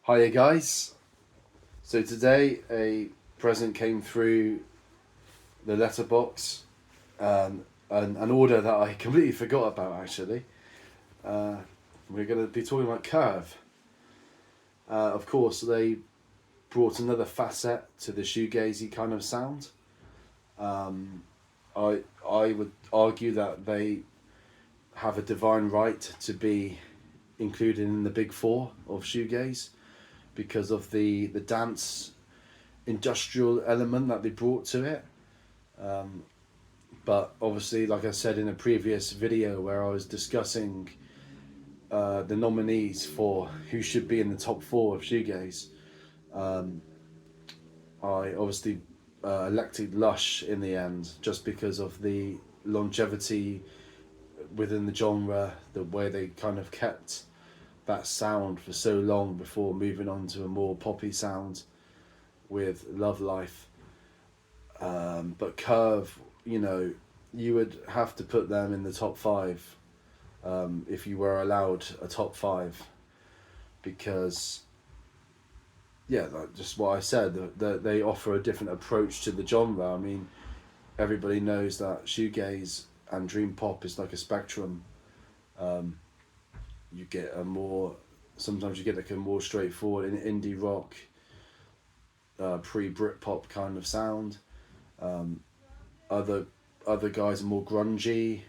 Hiya guys. So today a present came through the letterbox, an order that I completely forgot about actually. We're going to be talking about Curve. Of course, they brought another facet to the shoegazy kind of sound. I would argue that they have a divine right to be included in the big four of shoegaze because of the dance industrial element that they brought to it. But obviously, like I said in a previous video where I was discussing the nominees for who should be in the top four of shoegaze, I obviously elected Lush in the end just because of the longevity within the genre, the way they kind of kept that sound for so long before moving on to a more poppy sound with Love Life. But Curve, you would have to put them in the top five if you were allowed a top five, because like just what I said, that they offer a different approach to the genre. I mean, everybody knows that shoegaze and dream pop is like a spectrum. You get sometimes you get like a more straightforward indie rock, pre-Britpop kind of sound. Other guys are more grungy.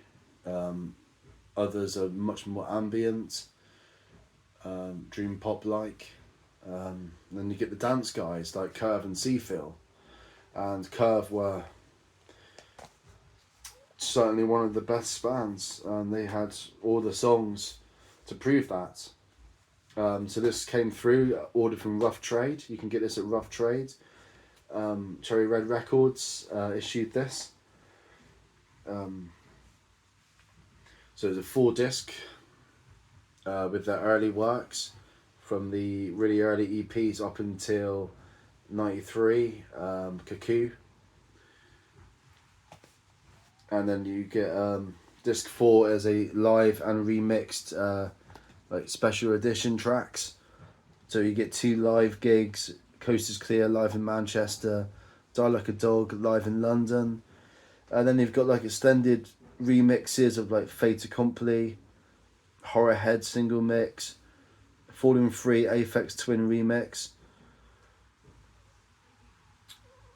Others are much more ambient, dream pop like. Then you get the dance guys like Curve and Seafeel, and Curve were certainly one of the best bands, and they had all the songs to prove that. So this came through, ordered from Rough Trade. You can get this at Rough Trade. Cherry Red Records issued this. So it's a 4-disc with their early works from the really early EPs up until 93, Cuckoo. And then you get disc 4 as a live and remixed like special edition tracks. So you get 2 live gigs, Coast is Clear live in Manchester, Die Like a Dog live in London. And then you've got like extended remixes of like Fait Accompli, Horror Head single mix, Falling Free Aphex Twin remix.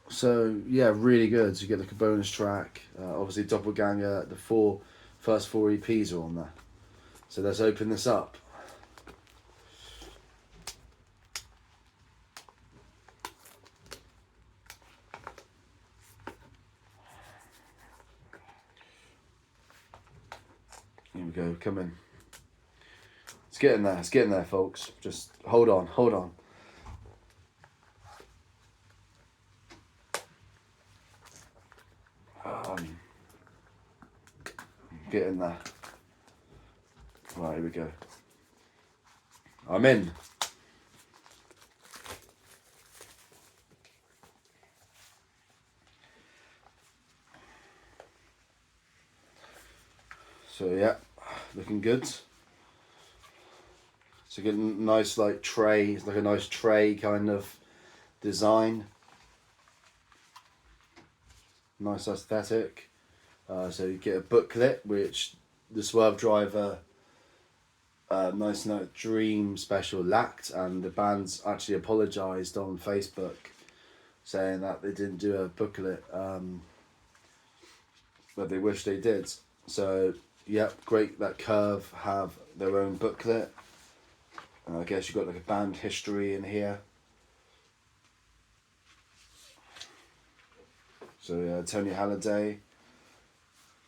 So yeah, really good. So you get like a bonus track. Obviously Doppelganger, the first four EPs are on there. So let's open this up. Here we go, come in. It's getting there, folks. Just hold on. Getting there. Right, here we go. I'm in. So yeah, looking good. So get a nice like tray, it's like a nice tray kind of design. Nice aesthetic. So you get a booklet, which the Swerve Driver Nice Night Dream special lacked, and the band's actually apologised on Facebook saying that they didn't do a booklet, but they wish they did. So yep, great that Curve have their own booklet. I guess you've got like a band history in here. So Tony Halliday,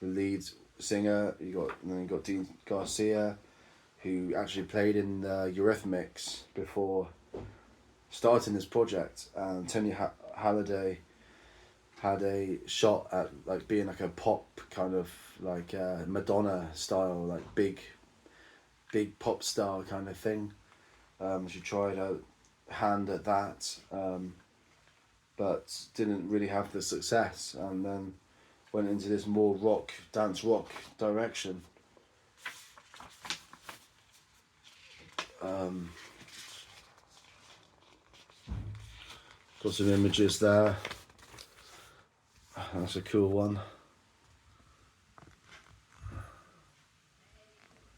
the lead singer. You got Dean Garcia, who actually played in Eurythmics before starting this project. And Tony Halliday had a shot at like being like a pop kind of like Madonna style, like big pop star kind of thing. She tried her hand at that, but didn't really have the success, and then went into this more dance rock direction. Got some images there. That's a cool one.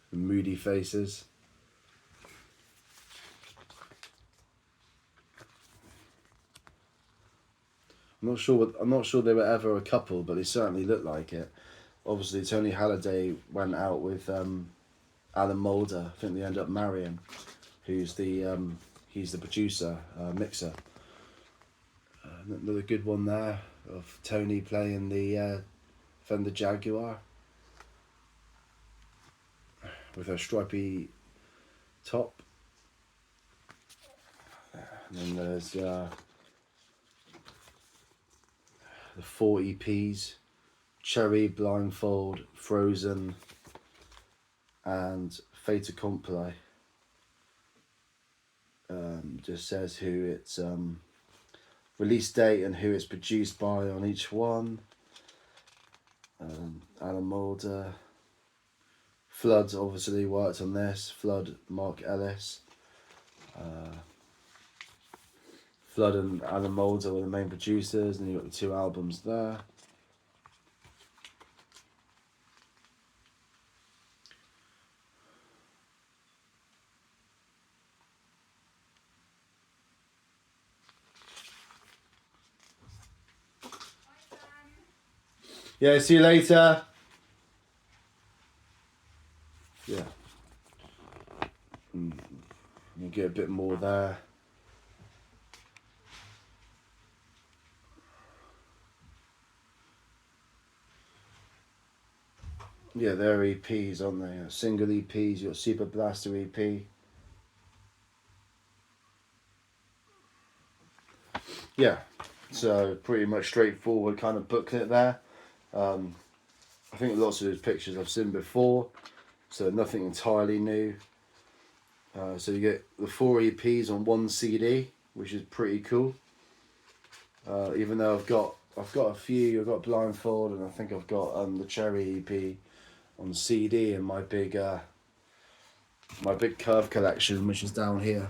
Some moody faces. I'm not sure they were ever a couple, but they certainly looked like it. Obviously, Tony Halliday went out with Alan Moulder. I think they ended up marrying. He's the producer, mixer. Another good one there of Tony playing the Fender Jaguar with her stripy top. And then there's the 4 EPs: Cherry, Blindfold, Frozen, and Fait Accompli. Just says who it's release date and who it's produced by on each one. Alan Moulder. Flood obviously worked on this. Flood, Mark Ellis. Flood and Alan Moulder were the main producers, and you got the 2 albums there. Yeah, see you later. Yeah. You get a bit more there. Yeah, they're EPs on there. Single EPs, you got Super Blaster EP. Yeah, so pretty much straightforward kind of booklet there. I think lots of those pictures I've seen before, so nothing entirely new. So you get the 4 EPs on 1 CD, which is pretty cool. Even though I've got a few, I've got Blindfold, and I think I've got the Cherry EP on CD in my big Curve collection, which is down here.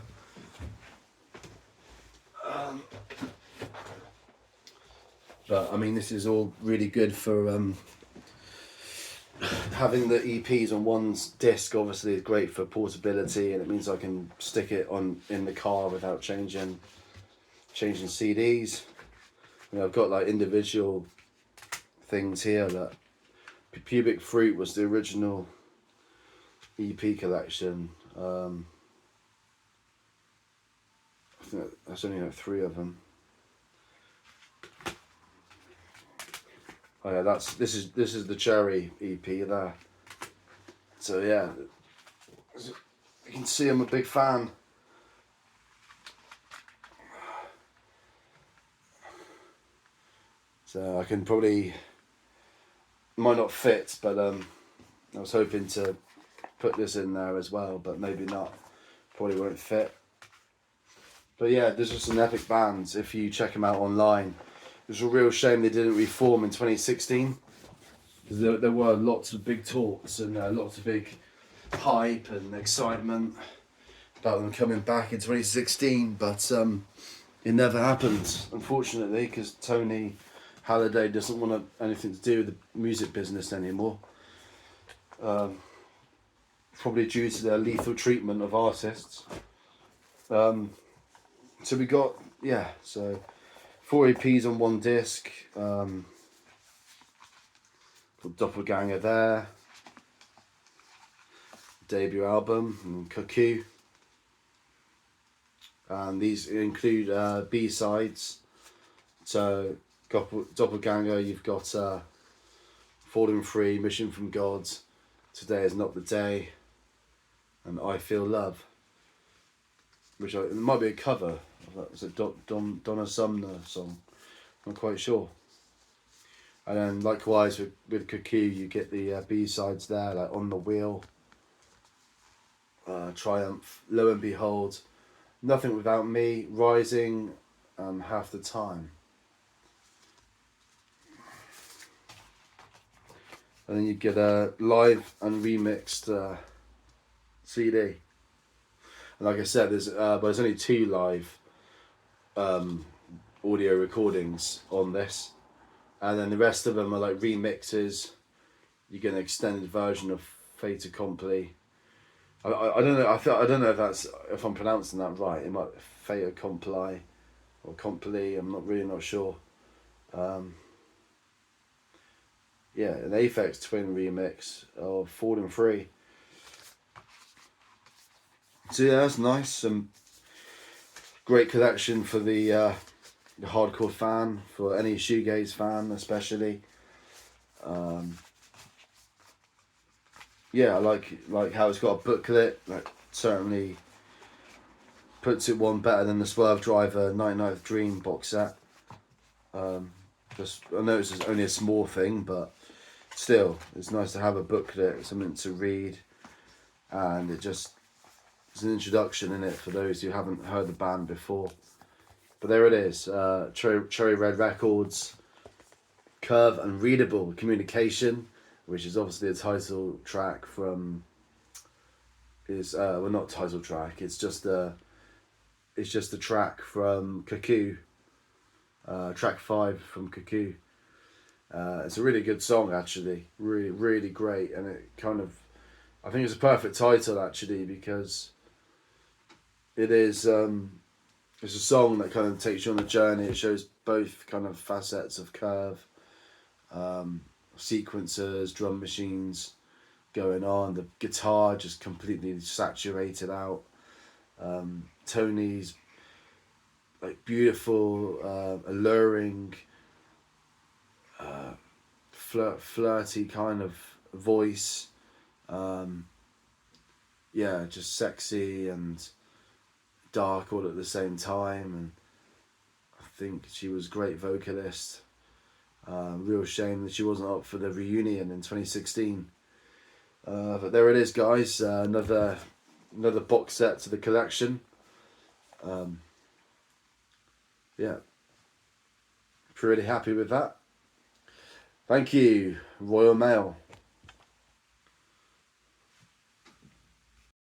But I mean, this is all really good for having the EPs on one disc. Obviously, is great for portability, and it means I can stick it in the car without changing CDs. You know, I've got like individual things here. That Pubic Fruit was the original EP collection. I think that's only like 3 of them. Oh yeah, this is the Cherry EP there. So yeah, you can see I'm a big fan. So I can probably, might not fit, but I was hoping to put this in there as well, but maybe not. Probably won't fit. But yeah, there's just some epic bands if you check them out online. It's a real shame they didn't reform in 2016. There were lots of big talks and lots of big hype and excitement about them coming back in 2016, but it never happened, unfortunately, because Tony Halliday doesn't want anything to do with the music business anymore. Probably due to their lethal treatment of artists. So we got, yeah, so 4 EPs on 1 disc. Doppelganger there. Debut album, and Cuckoo. And these include B-sides. So Doppelganger, you've got Falling Free, Mission from God, Today Is Not the Day, and I Feel Love. Which it might be a cover of that. It's a Donna Sumner song. I'm not quite sure. And then likewise with Cuckoo, you get the B-sides there, like On the Wheel, Triumph, Lo and Behold, Nothing Without Me, Rising, and Half the Time. And then you get a live and remixed CD. And like I said, there's only 2 live audio recordings on this, and then the rest of them are like remixes. You get an extended version of Fait Accompli. I don't know. I don't know if I'm pronouncing that right. It might Fait Accompli or Accompli. I'm not sure. Yeah, an Aphex Twin remix of Falling Free. So yeah, that's nice. Some great collection for the hardcore fan, for any shoegaze fan especially. Yeah, I like how it's got a booklet. That certainly puts it one better than the Swerve Driver 99th Dream box set. Just I know it's only a small thing, but still, it's nice to have a booklet, something to read, and it's an introduction in it for those who haven't heard the band before. But there it is, Cherry Red Records, Curve Unreadable Communication, which is obviously a title track from well, not title track. It's just a track from Cuckoo, track 5 from Cuckoo. It's a really good song actually, really great, and it kind of, I think it's a perfect title actually because it is it's a song that kind of takes you on a journey. It shows both kind of facets of Curve, sequencers, drum machines going on, the guitar just completely saturated out, Tony's like beautiful, alluring, flirty kind of voice, yeah, just sexy and dark all at the same time, and I think she was a great vocalist. Real shame that she wasn't up for the reunion in 2016. But there it is, guys. Another box set to the collection. Yeah, pretty happy with that. Thank you, Royal Mail.